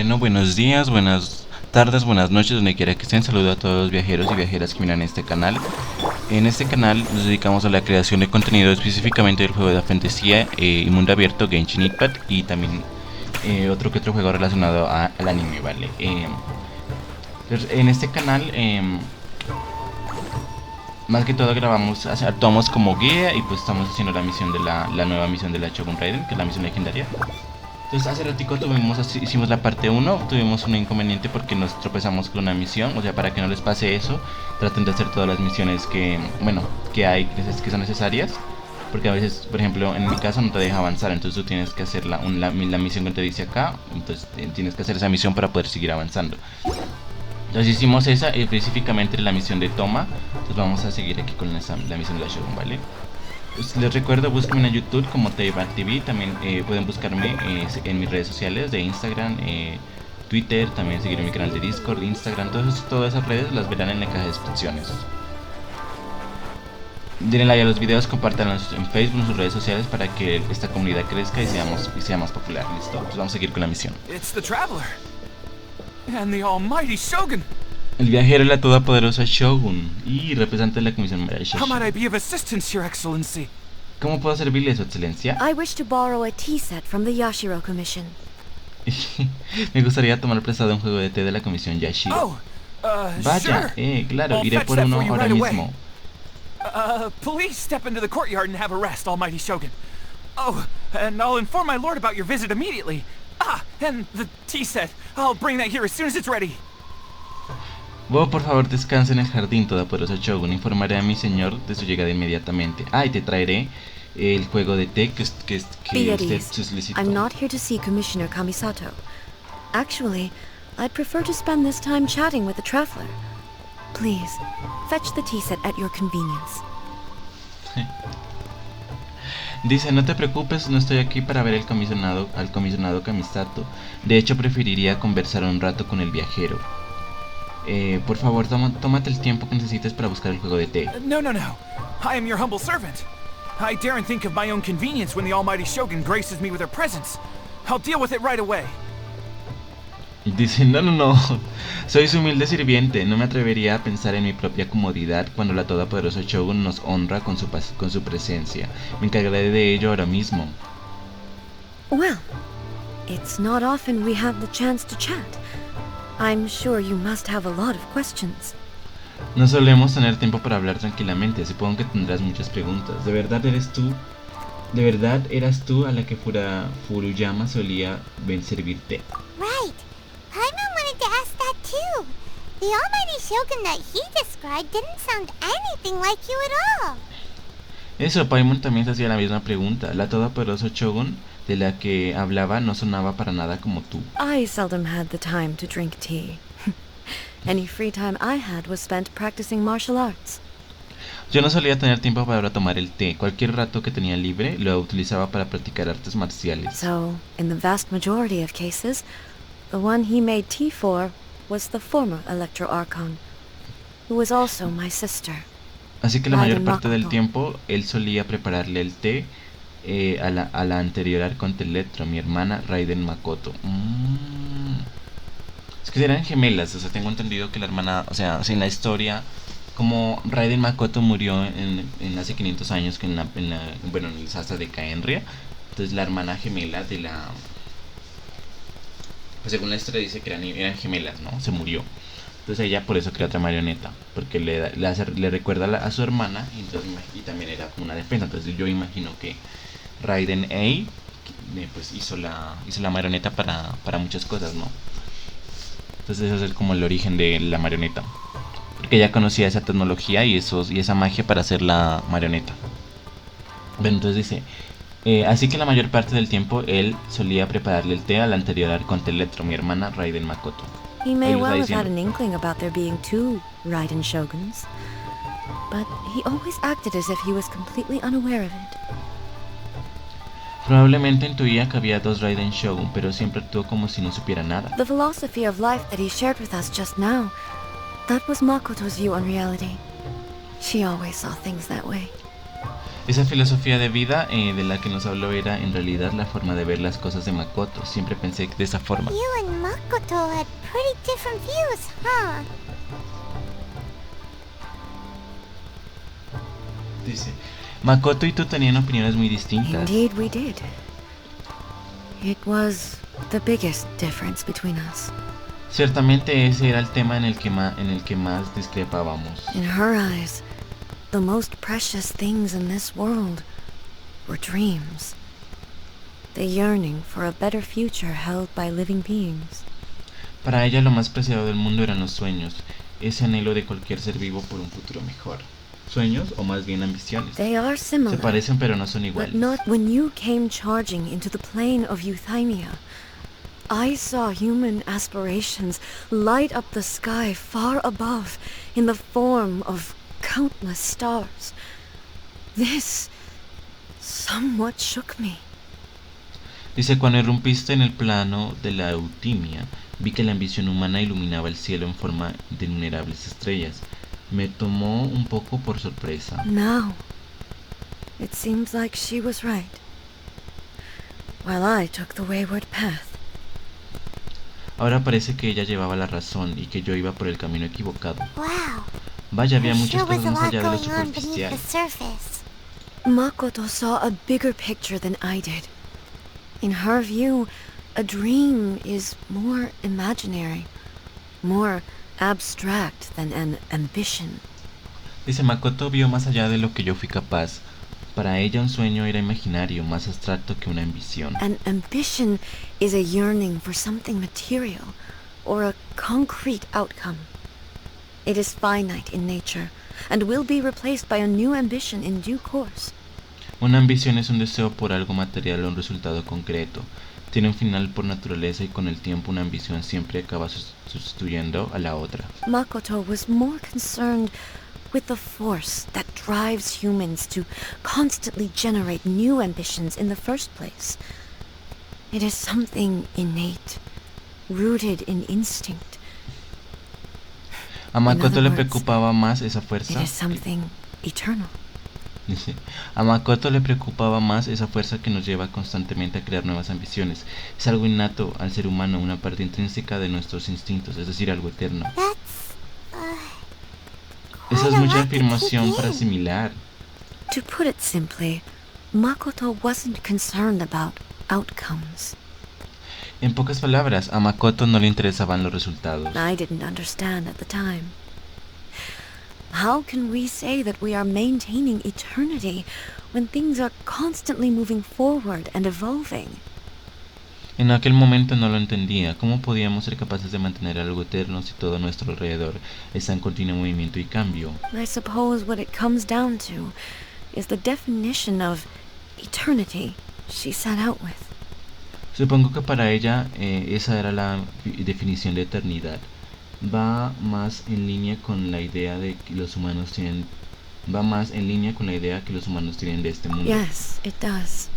Bueno, buenos días, buenas tardes, buenas noches, donde quiera que estén. Saludo a todos los viajeros y viajeras que miran este canal. En este canal nos dedicamos a la creación de contenido específicamente del juego de fantasía y mundo abierto Genshin Impact, y también otro que otro juego relacionado al anime, ¿vale? En este canal más que todo grabamos, actuamos como guía, y pues estamos haciendo la misión de la nueva misión de la Shogun Raiden, que es la misión legendaria. Entonces hace ratico hicimos la parte 1, tuvimos un inconveniente porque nos tropezamos con una misión. O sea, para que no les pase eso, traten de hacer todas las misiones que son necesarias. Porque a veces, por ejemplo, en mi caso no te deja avanzar, entonces tú tienes que hacer la misión que te dice acá. Entonces tienes que hacer esa misión para poder seguir avanzando. Entonces hicimos esa, específicamente la misión de toma. Entonces vamos a seguir aquí con la misión de la Shogun, ¿vale? Pues les recuerdo, búsquenme en YouTube como TV. También pueden buscarme en mis redes sociales de Instagram, Twitter, también seguir mi canal de Discord, Instagram. Todas esas redes las verán en la caja de descripciones. Denle like a los videos, compártanlos en Facebook, en sus redes sociales, para que esta comunidad crezca y sea más popular. Listo, pues vamos a seguir con la misión. It's the traveler and the almighty Shogun. El viajero y la todopoderosa Shogun, y representante de la Comisión Shogun. How might I be of assistance, Your Excellency? ¿Cómo puedo servirle, Su Excelencia? I wish to borrow a tea set from the Yashiro Commission. Me gustaría tomar prestado un juego de té de la Comisión Yashiro. Vaya, sure. Claro, I'll iré fetch por that uno for you ahora right away. mismo. Please step into the courtyard and have a rest, almighty Shogun. Oh, and I'll inform my lord about your visit immediately. And the tea set. I'll bring that here as soon as it's ready. Vos, por favor, descansa en el jardín, todopoderoso Shogun. Informaré a mi señor de su llegada inmediatamente. Y te traeré el juego de té que usted solicitó. I'm not here to see Commissioner Kamisato. Actually, I'd prefer to spend this time chatting with the traveler. Please, fetch the tea set at your convenience. Dice, no te preocupes, no estoy aquí para ver al comisionado Kamisato. De hecho, preferiría conversar un rato con el viajero. Por favor, tómate el tiempo que necesites para buscar el juego de té. No. I am your humble servant. I daren't think of my own convenience when the almighty Shogun graces me with her presence. I'll deal with it right away. Y dice, no. Soy su humilde sirviente. No me atrevería a pensar en mi propia comodidad cuando la todopoderosa Shogun nos honra con su presencia. Me encargaré de ello ahora mismo. Well, it's not often we have the chance to chat. I'm sure you must have a lot of questions. No solemos tener tiempo para hablar tranquilamente. Supongo que tendrás muchas preguntas. ¿De verdad eras tú a la que Furuyama solía servirte? Right. Paimon wanted to ask that too. The almighty Shogun that he described didn't sound anything like you at all. Eso, Paimon también se hacía la misma pregunta. La todopoderosa Shogun de la que hablaba no sonaba para nada como tú. I seldom had the time to drink tea. Any free time I had was spent practicing martial arts. Yo no solía tener tiempo para tomar el té. Cualquier rato que tenía libre lo utilizaba para practicar artes marciales. So, in the vast majority of cases, the one he made tea for was the former Electro Archon, who was also my sister. Así que la mayor Raiden parte del Makoto. tiempo él solía prepararle el té a la anterior Arconte Electro, mi hermana Raiden Makoto. Es que eran gemelas, o sea, tengo entendido que la hermana, o sea, en la historia, como Raiden Makoto murió en hace 500 años en el sastre de Kaenria. Entonces la hermana gemela de la... Pues según la historia dice que eran gemelas, ¿no? Se murió. Entonces ella por eso creó otra marioneta, porque le recuerda a su hermana, y también era como una defensa. Entonces yo imagino que Raiden pues hizo la marioneta para muchas cosas, ¿no? Entonces eso es como el origen de la marioneta, porque ella conocía esa tecnología y esa magia para hacer la marioneta. Bueno, entonces dice, así que la mayor parte del tiempo él solía prepararle el té al anterior Arconte Electro, mi hermana Raiden Makoto. He may well have had an inkling about there being two Raiden Shoguns, but he always acted as if he was completely unaware of it. Probablemente intuía que había dos Raiden Shogun, pero siempre actuó como si no supiera nada. The philosophy of life that he shared with us just now, that was Makoto's view on reality. She always saw things that way. Esa filosofía de vida de la que nos habló era en realidad la forma de ver las cosas de Makoto. Siempre pensé de esa forma. You and Makoto had pretty different views, huh? Dice, Makoto y tú tenían opiniones muy distintas. Indeed we did. It was the biggest difference between us. Ciertamente ese era el tema en el que más discrepábamos. In her eyes, the most precious things in this world were dreams. The yearning for a better future held by living beings. Para ella lo más preciado del mundo eran los sueños, ese anhelo de cualquier ser vivo por un futuro mejor. Sueños o más bien ambiciones. They are similar, Se parecen pero no son but iguales. not when you came charging into the plane of euthymia. I saw human aspirations light up the sky far above in the form of countless stars. This somewhat shook me. Dice, cuando irrumpiste en el plano de la eutimia, vi que la ambición humana iluminaba el cielo en forma de innumerables estrellas. Me tomó un poco por sorpresa. Now, it seems like she was right, while I took the wayward path. Ahora parece que ella llevaba la razón y que yo iba por el camino equivocado. Wow. Vaya, había There muchas sure was cosas a más lot allá de lo going on beneath superficial. the surface. Makoto saw a bigger picture than I did. In her view, a dream is more imaginary, more abstract than an ambition. Dice, Makoto vio más allá de lo que yo fui capaz. Para ella un sueño era imaginario, más abstracto que una ambición. An ambition is a yearning for something material or a concrete outcome. It is finite in nature and will be replaced by a new ambition in due course. Una ambición es un deseo por algo material o un resultado concreto. Tiene un final por naturaleza y con el tiempo una ambición siempre acaba sustituyendo a la otra. Makoto was more concerned with the force that drives humans to constantly generate new ambitions in the first place. It is something innate, rooted in instinct. A Makoto other le words, preocupaba más esa It fuerza. is something eternal. Dice, a Makoto le preocupaba más esa fuerza que nos lleva constantemente a crear nuevas ambiciones. Es algo innato al ser humano, una parte intrínseca de nuestros instintos, es decir, algo eterno. That's, Esa es quite a mucha lot to afirmación take para in. asimilar. To put it simply, Makoto wasn't concerned about outcomes. En pocas palabras, a Makoto no le interesaban los resultados. I didn't understand at the time. How can we say that we are maintaining eternity when things are constantly moving forward and evolving? En aquel momento no lo entendía. ¿Cómo podíamos ser capaces de mantener algo eterno si todo a nuestro alrededor está en continuo movimiento y cambio? I suppose what it comes down to is the definition of eternity she set out with. Supongo que para ella esa era la definición de eternidad. Va más en línea con la idea de que los humanos tienen de este mundo. Yes, it does.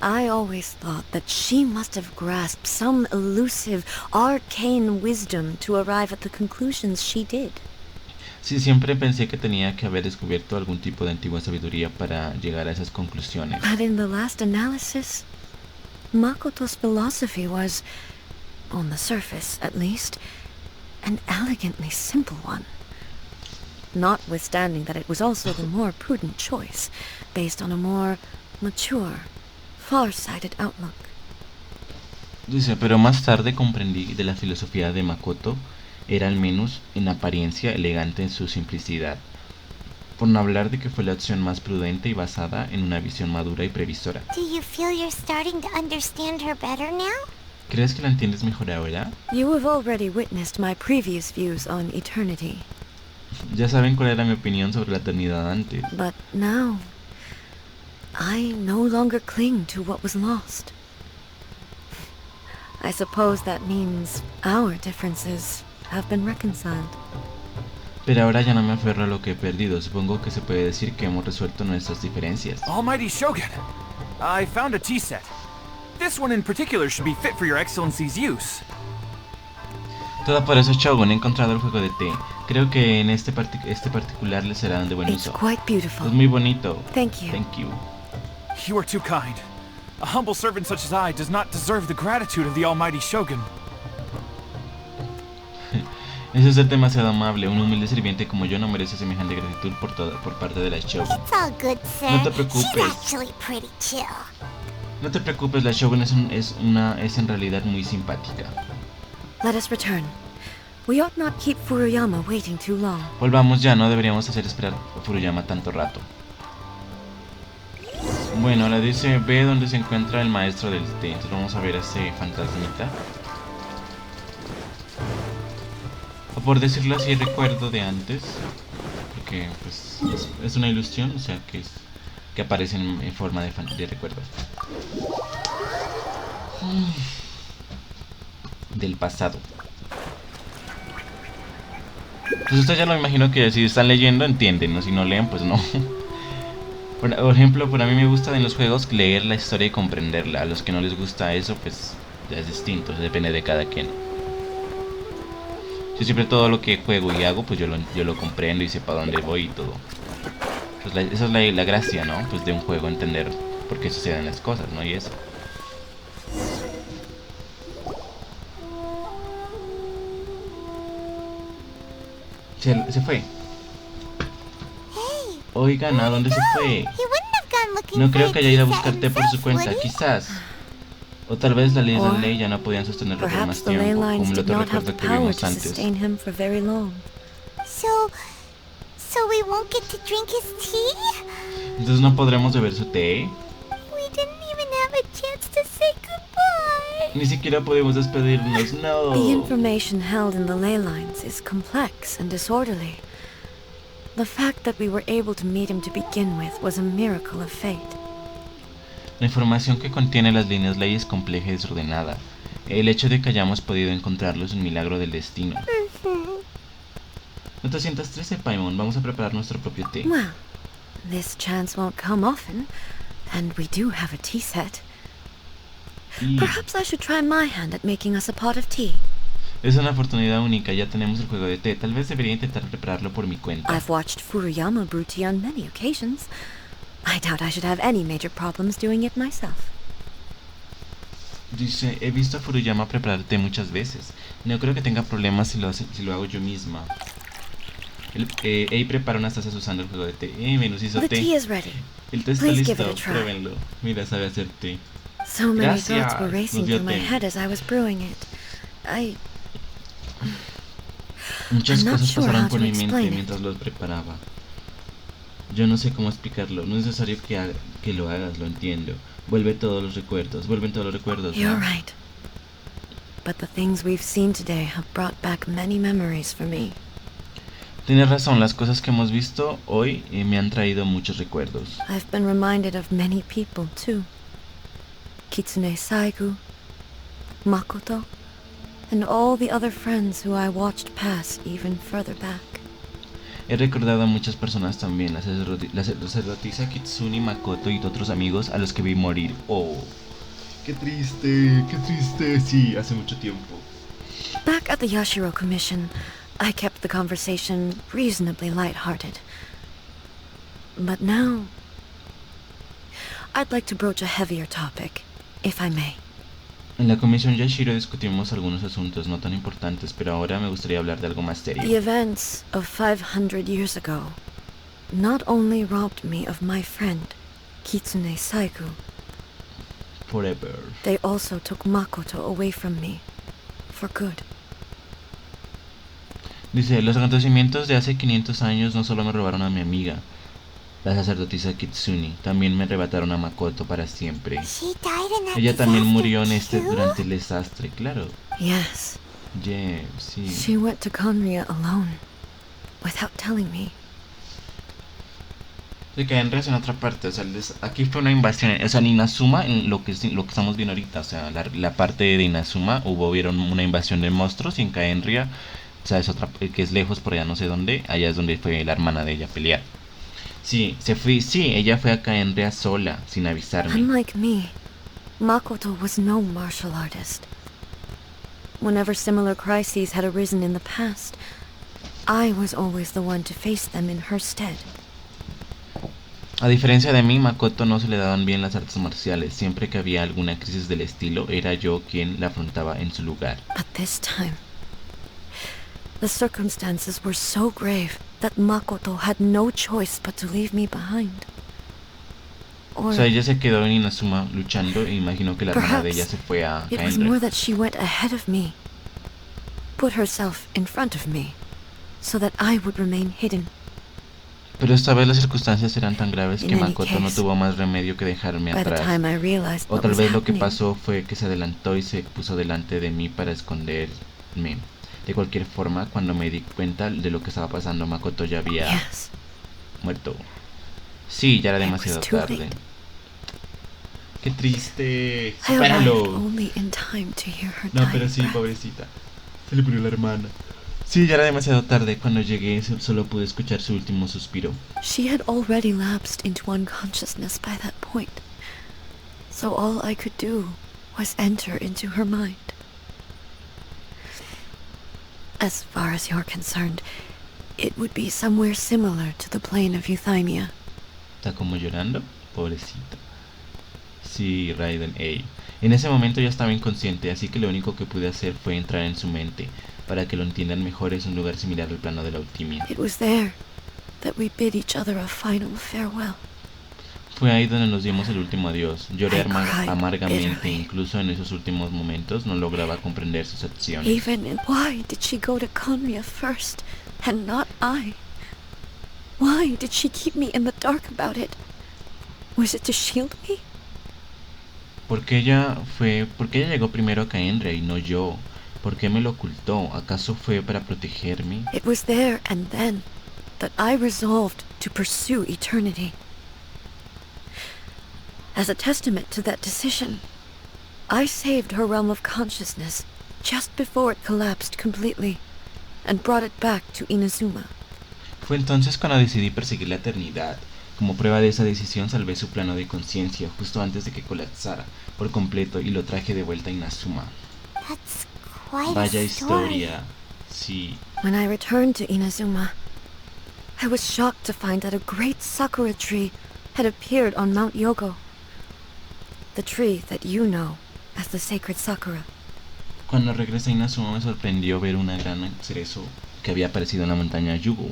I always thought that she must have grasped some elusive, arcane wisdom to arrive at the conclusions she did. Sí, siempre pensé que tenía que haber descubierto algún tipo de antigua sabiduría para llegar a esas conclusiones. But in the last analysis, Makoto's philosophy was, on the surface at least, an elegantly simple one. Notwithstanding that it was also the more prudent choice, based on a more mature, far-sighted outlook. Dice, pero más tarde comprendí de la filosofía de Makoto era al menos en apariencia elegante en su simplicidad, por no hablar de que fue la opción más prudente y basada en una visión madura y previsora. Do you feel you're starting to understand her better now? ¿Crees que la entiendes mejor ahora? You have already witnessed my previous views on eternity, Ya saben cuál era mi opinión sobre la eternidad antes. but now I no longer cling to what was lost. I suppose that means our differences have been reconciled. Pero ahora ya no me aferro a lo que he perdido. Supongo que se puede decir que hemos resuelto nuestras diferencias. Almighty Shogun, I found a tea set. This one in particular should be fit for your excellency's use. Todo por eso, Shogun, he encontrado el juego de té. Creo que en este particular le será de buen It's uso. quite beautiful. Es muy bonito. Thank you. Thank you. You are too kind. A humble servant such as I does not deserve the gratitude of the almighty Shogun. Eso es ser demasiado amable. Un humilde sirviente como yo no merece semejante gratitud por parte de la Shogun. It's all good, sir. No te preocupes. She's actually pretty chill. No te preocupes, la Shogun es en realidad muy simpática. Let us return. We ought not keep Furuyama waiting too long. Volvamos ya, no deberíamos hacer esperar a Furuyama tanto rato. Bueno, ahora dice, ve donde se encuentra el maestro del té. Entonces vamos a ver a ese fantasmita. O por decirlo así, recuerdo de antes. Porque pues es una ilusión, o sea que aparece en forma de recuerdos. Del pasado. Pues ustedes ya lo imagino que si están leyendo entienden, ¿no? Si no leen, pues no. Por ejemplo, para mí me gusta en los juegos leer la historia y comprenderla. A los que no les gusta eso, pues ya es distinto, depende de cada quien. Yo siempre todo lo que juego y hago, pues yo lo comprendo y sé para dónde voy y todo. Pues esa es la gracia, ¿no? Pues de un juego, entender por qué suceden las cosas, ¿no? Y eso. Se fue. Oigan, ¿a dónde se fue? No creo que haya ido a buscarte por su cuenta, quizás. O tal vez la ley de ley ya no podían sostenerlo por más tiempo, como lo otro recuerdo que vimos antes. So we won't get to drink his tea? Entonces no podremos beber su té. We didn't even have a chance to say goodbye. Ni siquiera podemos despedirnos, no. The information held in the ley lines is complex and disorderly. The fact that we were able to meet him to begin with was a miracle of fate. La información que contiene las líneas ley es compleja y desordenada. El hecho de que hayamos podido encontrarlo es un milagro del destino. No te sientas triste, Paimon. Vamos a preparar nuestro propio té. Well, this chance won't come often, and we do have a tea set. Perhaps I should try my hand at making us a pot of tea. Es una oportunidad única, ya tenemos el juego de té. Tal vez debería intentar prepararlo por mi cuenta. I've watched Furuyama brew tea on many occasions. I doubt I should have any major problems doing it myself. Dice, he visto a Furuyama preparar té muchas veces. No creo que tenga problemas si lo hago yo misma. Ey prepara unas tazas usando el juego de té. Menos hizo té. The tea is ready. El té está Please listo, give it a try. pruébenlo. Mira, sabe hacer té. So many Gracias. thoughts were racing Nos dio through my té. head as I was brewing it. Muchas I'm not cosas sure pasaron how por to mi mente explain it. mientras lo preparaba. Yo no sé cómo explicarlo. No es necesario que lo hagas, lo entiendo. Vuelven todos los recuerdos, ¿no? You're right. But the things we've seen today have brought back many memories for me. Tienes razón, las cosas que hemos visto hoy me han traído muchos recuerdos. I've been reminded of many people, too. Kitsune Saigu, Makoto, and all the other friends who I watched pass even further back. He recordado a muchas personas también, la sacerdotisa Kitsune, Makoto y otros amigos a los que vi morir. Oh, qué triste, sí, hace mucho tiempo. Back at the Yashiro Commission, I kept the conversation reasonably light-hearted. But now, I'd like to broach a heavier topic, if I may. En la comisión Yashiro discutimos algunos asuntos no tan importantes, pero ahora me gustaría hablar de algo más serio. The events of 500 years ago not only robbed me of my friend, Kitsune Saigu, Forever. they also took Makoto away from me, for good. Dice, los acontecimientos de hace 500 años no solo me robaron a mi amiga, la sacerdotisa Kitsune, también me arrebataron a Makoto para siempre. She died in that Ella también murió en disaster too? durante el desastre, claro. Yes, Yeah, sí. she went to Conria alone, without telling me. Se queda en en otra parte, o sea, aquí fue una invasión, o sea, en Inazuma, en lo que estamos viendo ahorita, o sea, la parte de Inazuma, vieron una invasión de monstruos, y en Kaenria, o sea, es otra, que es lejos por allá no sé dónde, allá es donde fue la hermana de ella a pelear. Sí, ella fue a Kaenria sola, sin avisarme. Unlike me, Makoto was no martial artist. whenever similar crises had arisen in the past, I was always the one to face them in her stead. A diferencia de mí, Makoto no se le daban bien las artes marciales. Siempre que había alguna crisis del estilo, era yo quien la afrontaba en su lugar. But this time, the circumstances were so grave that Makoto had no choice but to leave me behind. O sea, ella se quedó en Inazuma luchando e imagino que la hermana de ella se fue a it was more Kaenra. that she went ahead of me, put herself in front of me, so that I would remain hidden. Pero esta vez las circunstancias eran tan graves que In any Makoto no case, tuvo más remedio que dejarme By the atrás. time I realized O what tal was vez lo que happening, pasó fue que se adelantó y se puso delante de mí para esconderme. De cualquier forma, cuando me di cuenta de lo que estaba pasando, Makoto ya había yes, muerto. Sí, ya era It demasiado was too tarde. late. Qué triste. I arrived Supéralo. only in time to hear her No, dying pero sí, breath. pobrecita. Se le murió la hermana. Sí, ya era demasiado tarde. Cuando llegué solo pude escuchar su último suspiro. She had already lapsed into unconsciousness by that point, so all I could do was enter into her mind. As far as you're concerned, it would be somewhere similar to the plane of Euthymia. Está como llorando. Pobrecita. Sí, Raiden, ey. En ese momento ya estaba inconsciente, así que lo único que pude hacer fue entrar en su mente. Para que lo entiendan mejor, es un lugar similar al plano de la alquimia. It was there that we bid each other a final farewell. Fue ahí donde nos dimos el último adiós. Lloré I cried amargamente, bitterly. incluso en esos últimos momentos no lograba comprender sus acciones. Even in why did she go to Konya first, and not I? Why did she keep me in the dark about it? Was it to shield me? ¿Por qué ella llegó primero a Kaenra y no yo? ¿Por qué me lo ocultó? ¿Acaso fue para protegerme? It was there and then that I resolved to pursue eternity. As a testament to that decision, I saved her realm of consciousness just before it collapsed completely and brought it back to Inazuma. Fue entonces cuando decidí perseguir la eternidad. Como prueba de esa decisión salvé su plano de conciencia justo antes de que colapsara por completo y lo traje de vuelta a Inazuma. That's quite Vaya a story. historia. Sí. When I returned to Inazuma, I was shocked to find that a great sakura tree had appeared on Mount Yogo. The tree that you know as the sacred sakura. Cuando regresé a Inazuma me sorprendió ver una gran cerezo que había aparecido en la montaña Yugo.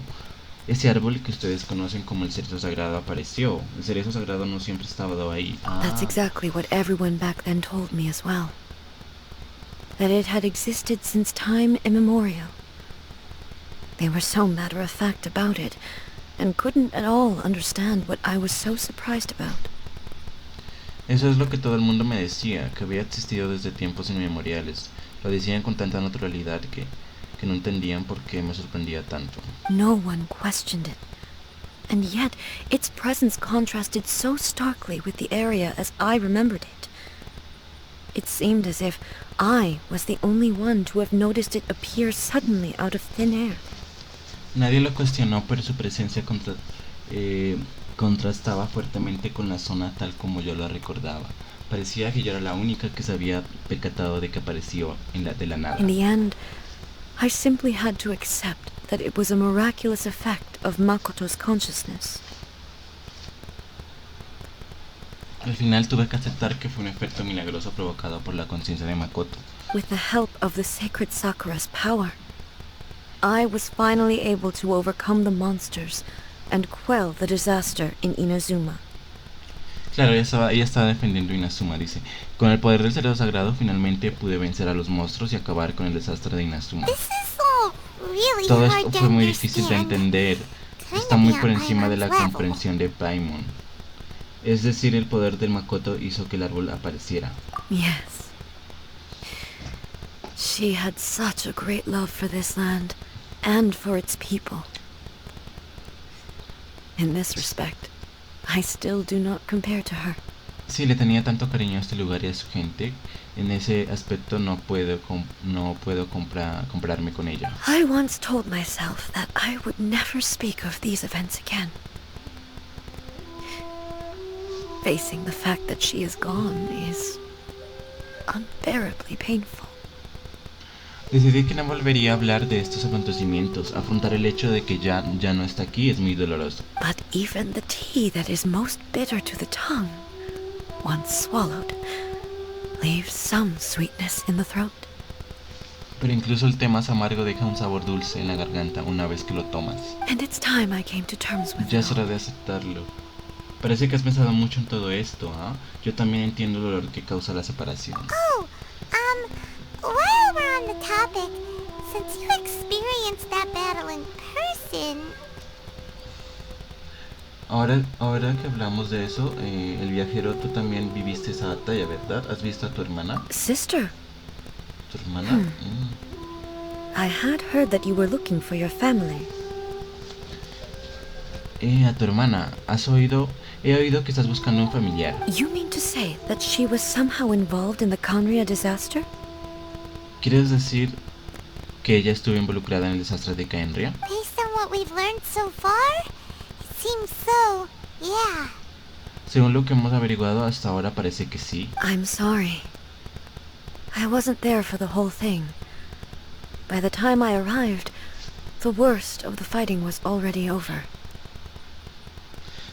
Ese árbol que ustedes conocen como el cerezo sagrado apareció. El cerezo sagrado no siempre estaba ahí. That's exactly what everyone back then told me as well. That it had existed since time immemorial. They were so matter-of-fact about it, and couldn't at all understand what I was so surprised about. Eso es lo que todo el mundo me decía, que había existido desde tiempos inmemoriales. Lo decían con tanta naturalidad que no entendían por qué me sorprendía tanto. No one questioned it. And yet, its presence contrasted so starkly with the area as I remembered it. It seemed as if I was the only one to have noticed it appear suddenly out of thin air. Nadie lo cuestionó, pero su presencia contrastaba fuertemente con la zona tal como yo la recordaba. Parecía que yo era la única que se había percatado de que apareció de la nada. In the end, I simply had to accept that it was a miraculous effect of Makoto's consciousness. Al final tuve que aceptar que fue un efecto milagroso provocado por la conciencia de Makoto. With the help of the sacred Sakura's power, I was finally able to overcome the monsters and quell the disaster in Inazuma. Claro, ella estaba defendiendo Inazuma, dice. Con el poder del cerebro sagrado finalmente pude vencer a los monstruos y acabar con el desastre de Inazuma. This is all really Todo hard esto to fue muy difícil de understand. entender. Kinda Está muy beyond por encima de la Paimon's level. comprensión de Paimon. Es decir, el poder del Makoto hizo que el árbol apareciera. Yes. She had such a great love for this land and for its people. In this respect, I still do not compare to her. Sí, le tenía tanto cariño a este lugar y a su gente. En ese aspecto no puedo compararme con ella. I once told myself that I would never speak of these events again. Facing the fact that she is gone is unbearably painful. Decidí que no volvería a hablar de estos acontecimientos. Afrontar el hecho de que ya no está aquí es muy doloroso. But even the tea that is most bitter to the tongue, once swallowed, leaves some sweetness in the throat. Pero incluso el té más amargo deja un sabor dulce en la garganta una vez que lo tomas. And it's time I came to terms with Ya it es hora all. de aceptarlo. Parece que has pensado mucho en todo esto, ¿ah? Yo también entiendo el dolor que causa la separación. Oh, while we're on the topic, since you experienced that battle in person... Ahora que hablamos de eso, el viajero, tú también viviste esa batalla, ¿verdad? ¿Has visto a tu hermana? Sister, ¿Tu hermana? I had heard that you were looking for your family. A tu hermana, ¿has oído? He oído que estás buscando un familiar. You mean to say that she was somehow involved in the Conria disaster? ¿Quieres decir que ella estuvo involucrada en el desastre de Caenria? Based on what we've learned so far, it seems so, yeah. Según lo que hemos averiguado hasta ahora parece que sí. I'm sorry. I wasn't there for the whole thing. By the time I arrived, the worst of the fighting was already over.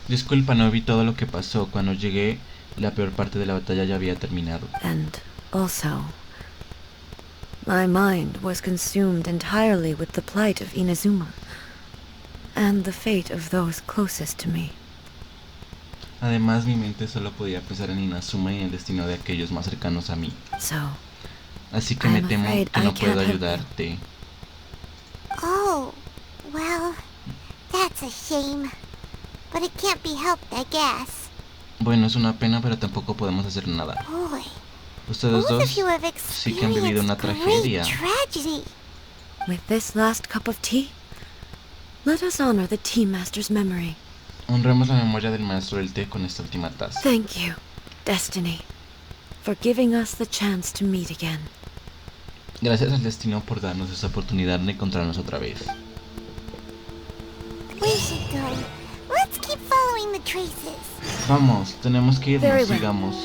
Disculpa, no vi todo lo que pasó. Cuando llegué, la peor parte de la batalla ya había terminado. And also, my mind was consumed entirely with the plight of Inazuma and the fate of those closest to me. Además, mi mente solo podía pensar en Inazuma y en el destino de aquellos más cercanos a mí. So, Así que me I'm temo afraid que I no puedo can't help you. ayudarte. Oh, well, that's a shame. But it can't be helped, I guess. Bueno, es una pena, pero tampoco podemos hacer nada. Boy, Ustedes both dos of you have sí que han vivido una experienced great tragedia. tragedy. with this last cup of tea, let us honor the tea master's memory. Honremos la memoria del maestro del té con esta última taza. Thank you, Destiny, for giving us the chance to meet again. Gracias al destino por darnos esa oportunidad de encontrarnos otra vez. We should go. Let's keep following the traces. Vamos, tenemos que Very irnos, well. sigamos.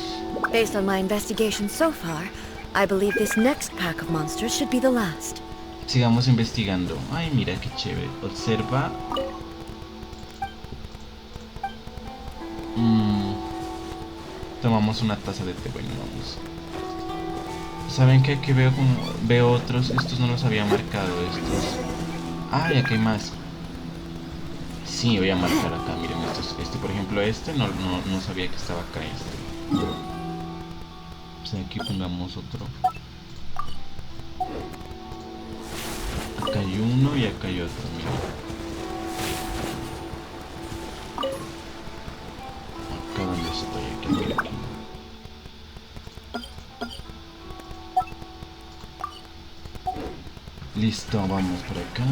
Based on my investigation so far, I believe this next pack of monsters should be the last. Sigamos investigando. Ay, mira qué chévere. Observa. Tomamos una taza de té. Bueno, vamos. ¿Saben qué? Que veo otros. Estos no los había marcado. Estos. Ay, aquí hay más. Sí, voy a marcar acá. Miren, estos. Este, por ejemplo, este no sabía que estaba acá. Este. Pues aquí pongamos otro. Acá hay uno y acá hay otro, mira. Acá donde estoy, aquí. Listo, vamos por acá.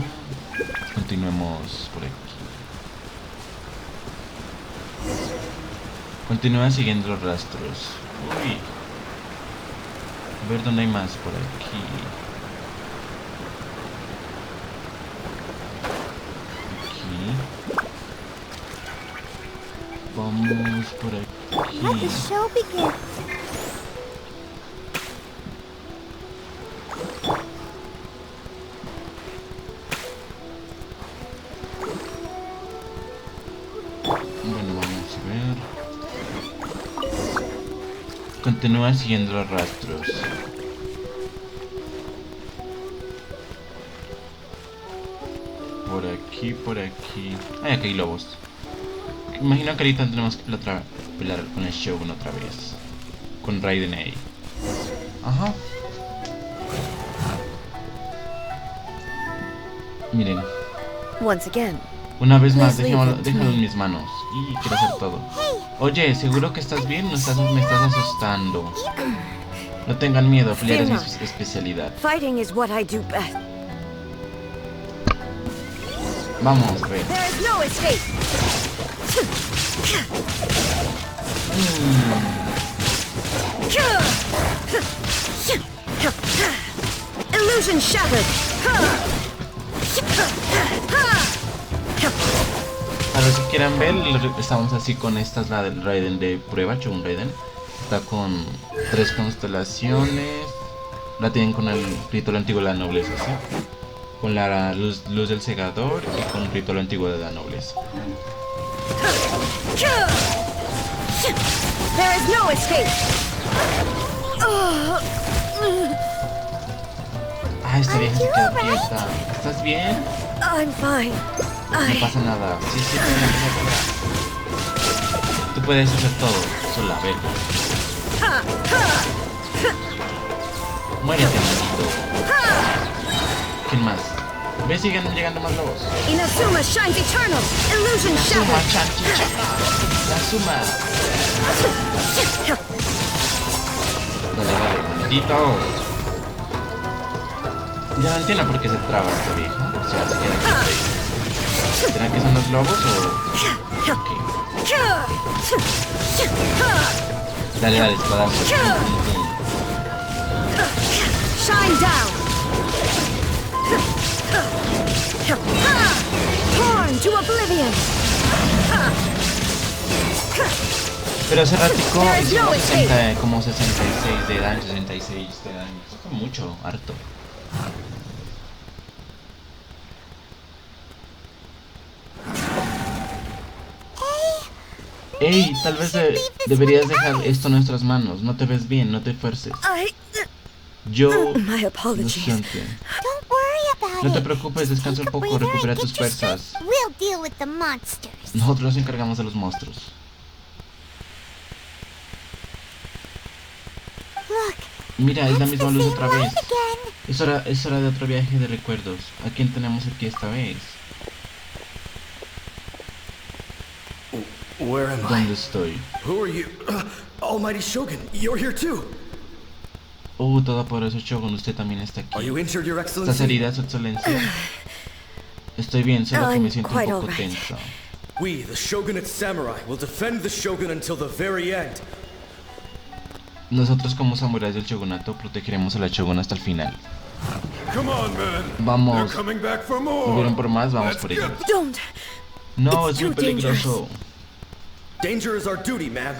Continuemos por aquí. Continúa siguiendo los rastros. Uy. A ver dónde hay más por aquí. Vamos por aquí. Let the show begin. Bueno, vamos a ver. Continúa siguiendo los rastros. Por aquí, por aquí. Ay, aquí hay lobos. Imagino que ahorita tenemos que pelear con el Shogun otra vez. Con Raiden ahí. Ajá. Miren. Once again, Una vez más, Please leave déjalo it to en me. mis manos. Y quiero hacer todo. Oye, ¿seguro que estás bien? Me estás asustando. No tengan miedo, pelear es mi especialidad. fighting is what I do best. Vamos a ver. There is no escape. Illusion shattered. A los que quieran ver, estamos así con esta, es la del Raiden de prueba, Shogun Raiden. Está con 3 constelaciones, la tienen con el ritual antiguo de la nobleza, ¿sí? Con la luz del segador y con el ritual antiguo de la nobleza. There is no escape. Ah, esta vieja se queda quieta. ¿Estás bien? I'm fine. No pasa nada. Sí, sí, tú puedes hacer todo. Sola, a ver. Muérete, maldito. ¿Quién más? ¿Ves? Siguen llegando más lobos. Inazuma shines eternal. Illusion La suma, shattered. chanchicha. La suma. Dale, dale, maldito. Ya no entiendo por qué se traba esta vieja. O sea, se queda quieta ahí. ¿Será que son los lobos o...? Ok. Dale, dale, espadazo. Shine down. Torn to oblivion. Pero hace ratico hicimos 60, como 66 de daño, 66 de daño. Eso fue mucho, harto. Ey, tal vez deberías dejar esto en nuestras manos. No te ves bien, no te esfuerces. Yo My lo apologies. siento. Don't worry about No te it. preocupes, Just descansa un take a poco, breather recupera and tus get your fuerzas. strength. We'll deal with the monsters. Nosotros nos encargamos de los monstruos. Look, Mira, es la that's misma the luz same otra light vez. again. Es hora de otro viaje de recuerdos. ¿A quién tenemos aquí esta vez? Where am I? ¿Dónde estoy? Who are you? Almighty Shogun, you're here too. Todopoderoso Shogun, usted también está Are you aquí. injured, Your ¿Estás Excellency? herida, su excelencia? Estoy bien, solo que me I'm siento un quite poco alright. tenso. We, the Shogunate Samurai, will defend the Shogun until the very end. Nosotros como samuráis del shogunato protegeremos a la shogun hasta el final. Come on, man. Vamos. They're coming back for more. ¿Volvieron por más? Vamos Let's por get ellos. Don't. No, It's es muy too dangerous. peligroso. Danger is our duty, ma'am.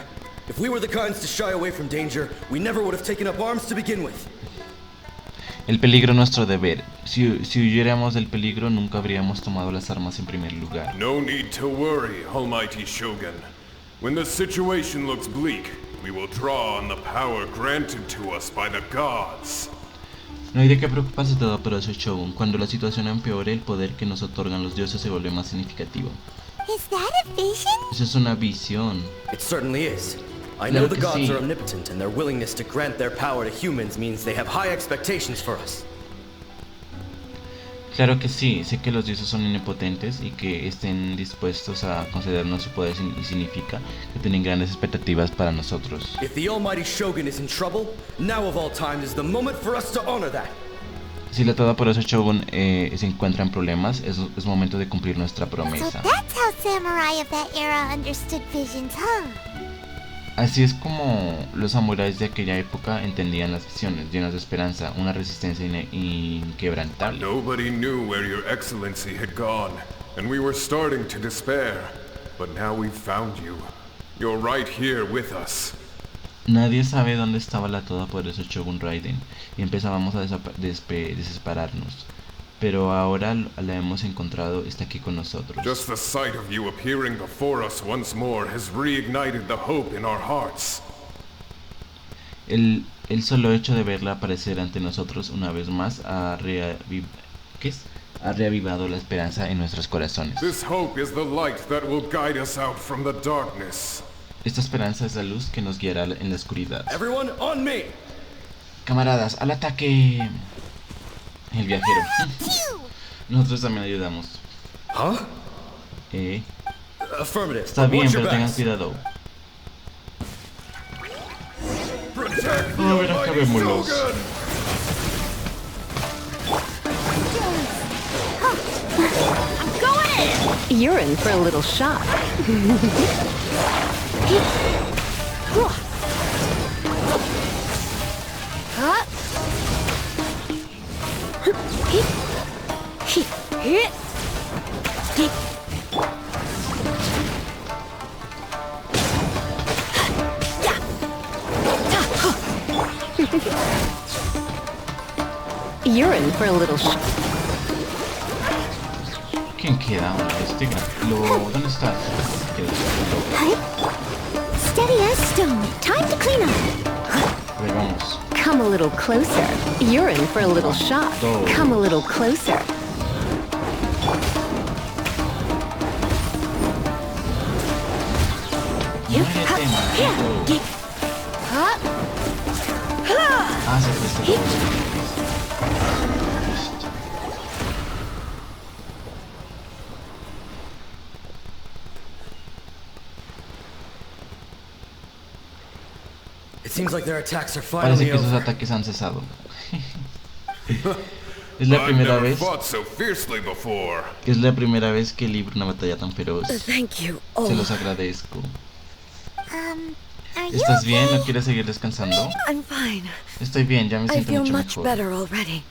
If we were the kinds to shy away from danger, we never would have taken up arms to begin with. El peligro es nuestro deber. Si huyéramos del peligro, nunca habríamos tomado las armas en primer lugar. No need to worry, Almighty Shogun. When the situation looks bleak, we will draw on the power granted to us by the gods. No hay de qué preocuparse, todopoderoso Shogun. Cuando la situación empeore, el poder que nos otorgan los dioses se vuelve más significativo. Is that a vision? Eso es una visión. It certainly is. I Claro know the que gods sí. are omnipotent, and their willingness to grant their power to humans means they have high expectations for us. Claro que sí, sé que los dioses son omnipotentes y que estén dispuestos a concedernos su poder y significa que tienen grandes expectativas para nosotros. If the Almighty Shogun is in trouble, now of all times is the moment for us to honor that. Si la todopoderoso Shogun se encuentra en problemas, es momento de cumplir nuestra So promesa. that's how samurai of that era understood visions, huh? Así es como los samuráis de aquella época entendían las visiones, llenas de esperanza, una resistencia inquebrantable. Nobody knew where your excellency had gone, and we were starting to despair. But now we've found you. You're right here with us. Nadie sabe dónde estaba la todopoderoso Shogun Raiden y empezábamos a desesperarnos. Pero ahora la hemos encontrado, está aquí con nosotros. Just the sight of you appearing before us once more has reignited the hope in our hearts. El solo hecho de verla aparecer ante nosotros una vez más ha reavivado la esperanza en nuestros corazones. This hope is the light that will guide us out from the darkness. Esta esperanza es la luz que nos guiará en la oscuridad. Everyone, on me! Camaradas, al ataque. El viajero. Nosotros también ayudamos. Huh? Affirmative. Está bien, Watch your pero tengan backs. cuidado. Protect the A ver, Almighty acabémoslos. Shogun! You're in for a little shock. You're in for a little ¿Quién queda ahora? ¿Dónde estás? Steady as stone. Time to clean up. A ver, vamos. Come a little closer. You're in for a little shock. Come a little closer. Muérete, se presta todo. It seems like their attacks are Parece finally que sus over. ataques han cesado. Es la primera vez que libro una batalla tan feroz. Thank you. Se los agradezco. Are you ¿Estás bien? okay? ¿No quieres seguir descansando? I'm fine. Estoy bien, ya me I siento feel mucho much mejor. better already.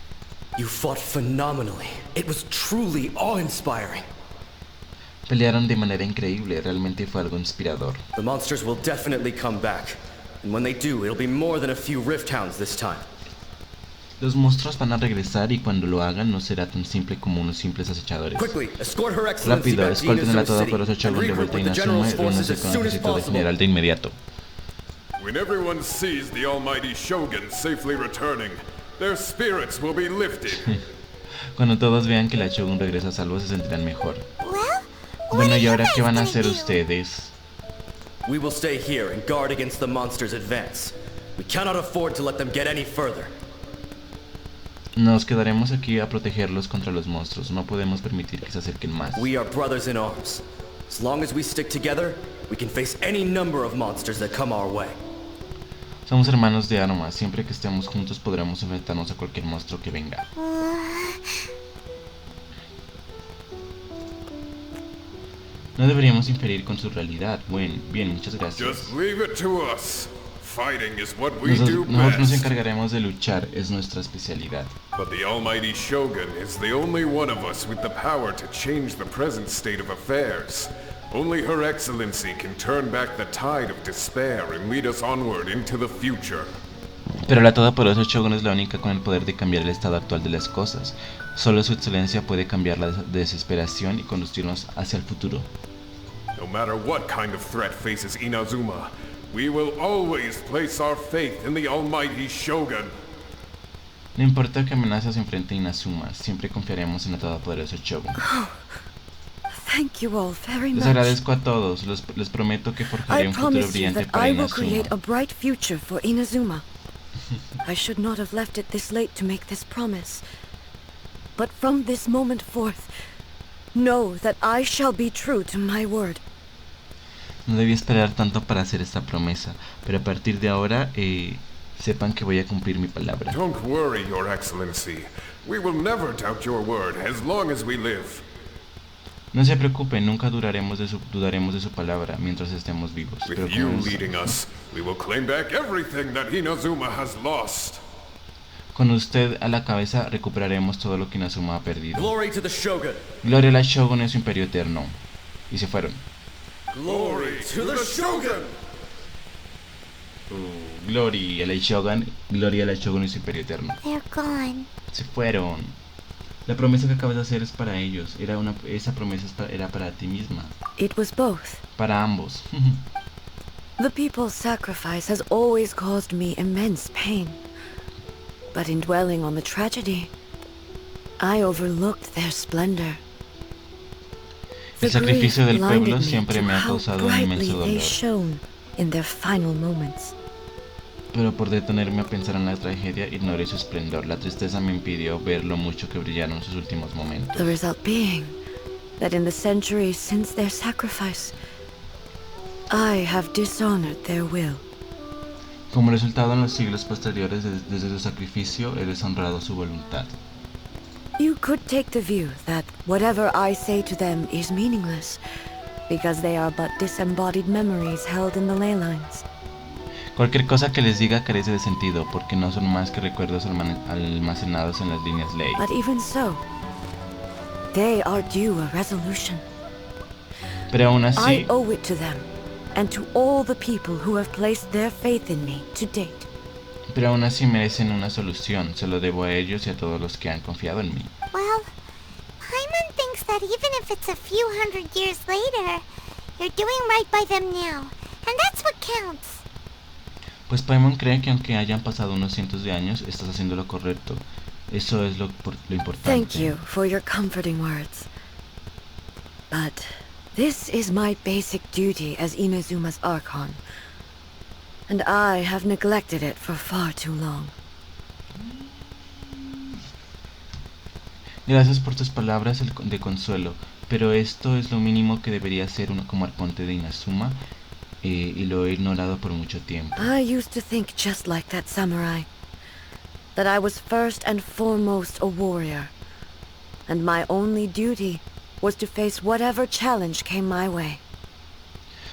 You fought phenomenally. It was truly awe-inspiring. Pelearon de manera increíble, realmente fue algo inspirador. The monsters will definitely come back. And when they do, it'll be more than a few Rift Hounds this time. Los monstruos van a regresar y cuando lo hagan no será tan simple como unos simples acechadores. Quickly, escort Her Excellency Rápido, back to escolten a la Inazuma City todopoderosa and Shogun de regroup vuelta a with the Inazuma General's y forces reúnanse as con el soon as ejército del possible. general de inmediato. When everyone sees the almighty Shogun safely returning, their spirits will be lifted. Cuando todos vean que la Shogun regresa a salvo se sentirán mejor. Well, what Bueno, are ¿y you ahora guys qué van a gonna hacer do? ustedes? We will stay here and guard against the monsters' advance. We cannot afford to let them get any further. Nos quedaremos aquí a protegerlos contra los monstruos. No podemos permitir que se acerquen más. We are brothers in arms. As long as we stick together, we can face any number of monsters that come our way. Somos hermanos de armas. Siempre que estemos juntos podremos enfrentarnos a cualquier monstruo que venga. No deberíamos inferir con su realidad. Bien, muchas gracias. Just leave it to us. Fighting is what we do Nosotros nos best. encargaremos de luchar. Es nuestra especialidad. But the almighty Shogun is the only one of us with the power to change the present state of affairs. Only Her Excellency can turn back the tide of despair and lead us onward into the future. Pero la todopoderosa Shogun es la única con el poder de cambiar el estado actual de las cosas. Solo su excelencia puede cambiar la desesperación y conducirnos hacia el futuro. No matter what kind of threat faces Inazuma, we will always place our faith in the almighty Shogun. No importa qué amenazas enfrente Inazuma, siempre confiaremos en la todopoderosa Shogun. Thank you all very Les much. agradezco a todos, les prometo que forjaré I un futuro promise you brillante that para I will create a Inazuma. bright future for Inazuma. I should not have left it this late to make this promise. But from this moment forth, know that I shall be true to my word. No debí esperar tanto para hacer esta promesa, pero a partir de ahora, sepan que voy a cumplir mi palabra. Don't worry, Your Excellency. We will never doubt your word as long as we live. No se preocupen, nunca dudaremos de su palabra mientras estemos vivos. Pero With you con, leading us, we will claim back everything that Inazuma has lost. con usted a la cabeza recuperaremos todo lo que Inazuma ha perdido. Glory to the Shogun! Gloria a la Shogun en su imperio eterno. Y se fueron. Glory to the Shogun! Gloria a la Shogun y su imperio eterno. They're gone. Se fueron. La promesa que acabas de hacer es para ellos. Esa promesa era para ti misma. It was both. Para ambos. The people's sacrifice has always caused me immense pain. But in dwelling on the tragedy, I overlooked their splendor. El sacrificio del blinded pueblo me siempre to me ha how causado un brightly inmenso they dolor. shone in their final moments. Pero por detenerme a pensar en la tragedia, ignoré su esplendor. La tristeza me impidió ver lo mucho que brillaron sus últimos momentos. The result being that in the centuries since their sacrifice, I have dishonored their will. Como resultado, en los siglos posteriores, desde su sacrificio, he deshonrado su voluntad. You could take the view that whatever I say to them is meaningless, because they are but disembodied memories held in the ley lines. Cualquier cosa que les diga carece de sentido, porque no son más que recuerdos almacenados en las líneas ley. But even so, they are due a resolution. Pero aún I así, owe it to them, and to all the people who have placed their faith in me to date. Pero aún así merecen una solución. Se lo debo a ellos y a todos los que han confiado en mí. Well, Paimon thinks that even if it's a few hundred years later, you're doing right by them now, and that's what counts. Pues Paimon cree que aunque hayan pasado unos cientos de años, estás haciendo lo correcto. Eso es lo importante. Thank you for your comforting words. But this is my basic duty as Inazuma's Archon, and I have neglected it for far too long. Gracias por tus palabras de consuelo, pero esto es lo mínimo que debería hacer uno como arconte de Inazuma, y lo he ignorado por mucho tiempo. I used to think just like that samurai, that I was first and foremost a warrior, and my only duty was to face whatever challenge came my way.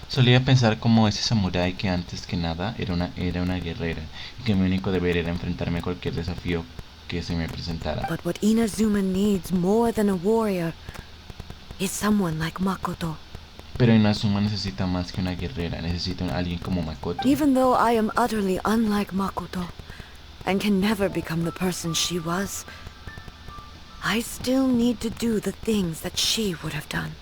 Solía pensar como ese samurái que antes que nada era una guerrera, y que mi único deber era enfrentarme a cualquier desafío que se me presentara. But what Inazuma needs more than a warrior is someone like Makoto. Pero Inazuma necesita más que una guerrera, necesita a alguien como Makoto. Even though I am utterly unlike Makoto, and can never become the person she was, I still need to do the things that she would have done.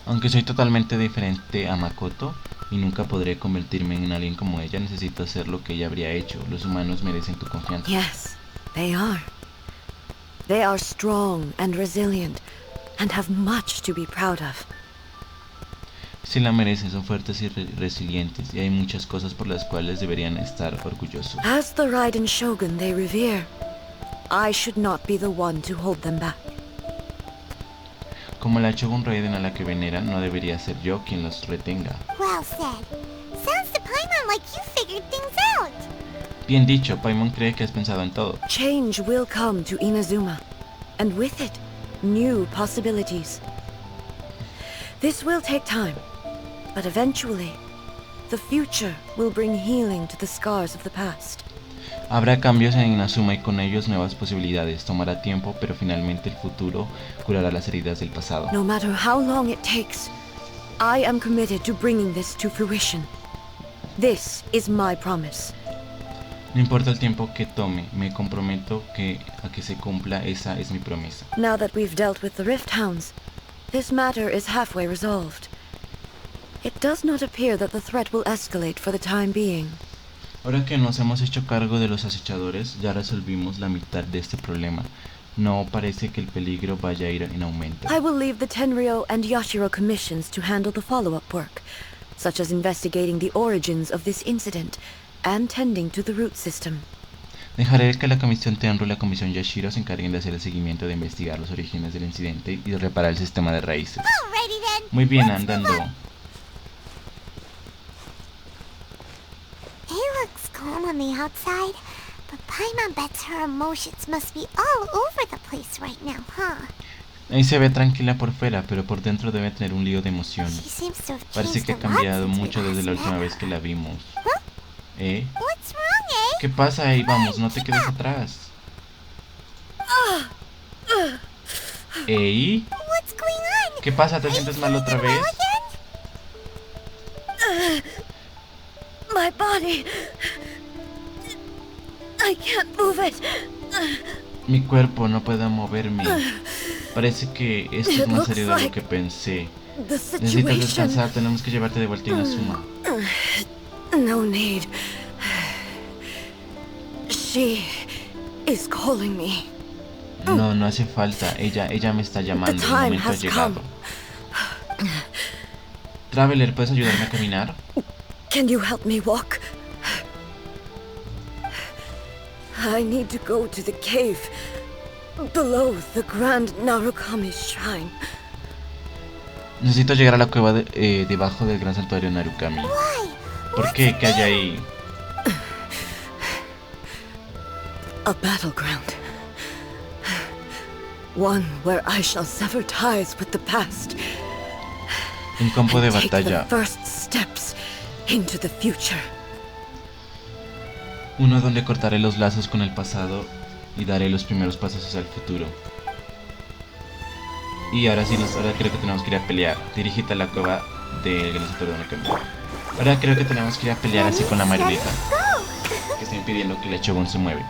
Aunque soy totalmente diferente a Makoto y nunca podré convertirme en alguien como ella, necesito hacer lo que ella habría hecho. Los humanos merecen tu confianza. Yes, they are. They are strong and resilient, and have much to be proud of. Si la merecen, son fuertes y resilientes, y hay muchas cosas por las cuales deberían estar orgullosos. As the Raiden Shogun they revere, I should not be the one to hold them back. Como la Shogun Raiden a la que veneran, no debería ser yo quien los retenga. Well said. Sounds to Paimon like you figured things out. Bien dicho, Paimon cree que has pensado en todo. Change will come to Inazuma, and with it, new possibilities. This will take time, but eventually, the future will bring healing to the scars of the past. Habrá cambios en Inazuma y con ellos nuevas posibilidades. Tomará tiempo, pero finalmente el futuro curará las heridas del pasado. No matter how long it takes, I am committed to bringing this to fruition. This is my promise. No importa el tiempo que tome, me comprometo a que se cumpla. Esa es mi promesa. Now that we've dealt with the Rift Hounds, this matter is halfway resolved. It does not appear that the threat will escalate for the time being. Ahora que nos hemos hecho cargo de los acechadores, ya resolvimos la mitad de este problema. No parece que el peligro vaya a ir en aumento. I will leave the Tenryo and Yashiro commissions to handle the follow-up work, such as investigating the origins of this incident and tending to the root system. Dejaré que la comisión Tenryo y la comisión Yashiro se encarguen de hacer el seguimiento de investigar los orígenes del incidente y de reparar el sistema de raíces. Alrighty then. Muy bien, Let's move andando. on. It looks calm on the outside, but Paimon bets her emotions must be all over the place right now, huh? Ahí se ve tranquila por fuera, pero por dentro debe tener un lío de She emociones. seems to have Parece changed que a ha lot cambiado since we mucho desde last la última met vez her. que la vimos. Huh? ¿Eh? What's wrong, ¿Qué pasa ahí? Vamos, no te quedes atrás. ¿Ey? What's going on? ¿Qué pasa? ¿Te sientes mal otra vez? My body... I can't move it. Mi cuerpo no puede moverme. Parece que esto es más serio de lo que pensé. The Necesitas situation... descansar, tenemos que llevarte de vuelta a Inazuma. No need. She is calling me. No, no hace falta. Ella me está llamando. El time momento ha has llegado. Traveler, ¿puedes ayudarme a caminar? Can you help me walk? I need to go to the cave below the Grand Narukami Shrine. Necesito llegar a la cueva debajo del gran santuario Narukami. Why? ¿Por qué? ¿Qué hay ahí? A battleground. One where I shall sever ties with the past. Un campo de and take the batalla. first steps into the future. Uno donde cortaré los lazos con el pasado y daré los primeros pasos hacia el futuro. Y ahora sí, ahora creo que tenemos que ir a pelear. Dirígete a la cueva del gran santuario Narukami. Ahora creo que tenemos que ir a pelear así con la marioneta. Go! que está impidiendo que la Shogun se mueve.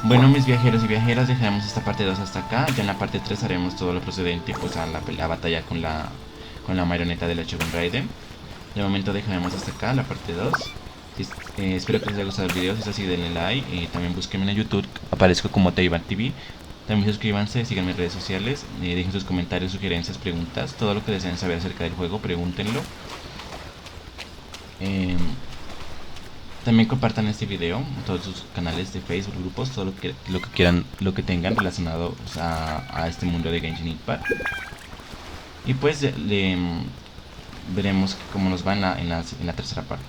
Bueno, mis viajeros y viajeras, dejaremos esta parte 2 hasta acá. Ya en la parte 3 haremos todo lo procedente pues a la batalla con la marioneta de la Shogun Raiden. De momento dejaremos hasta acá la parte 2. Espero que les haya gustado el video. Si es así, denle like. También búsquenme en YouTube, aparezco como Taiwan TV. También suscríbanse, sigan mis redes sociales, dejen sus comentarios, sugerencias, preguntas, todo lo que deseen saber acerca del juego, pregúntenlo. También compartan este video en todos sus canales de Facebook, grupos, todo lo que quieran, lo que tengan relacionado a este mundo de Genshin Impact. Y pues veremos cómo nos va en la tercera parte.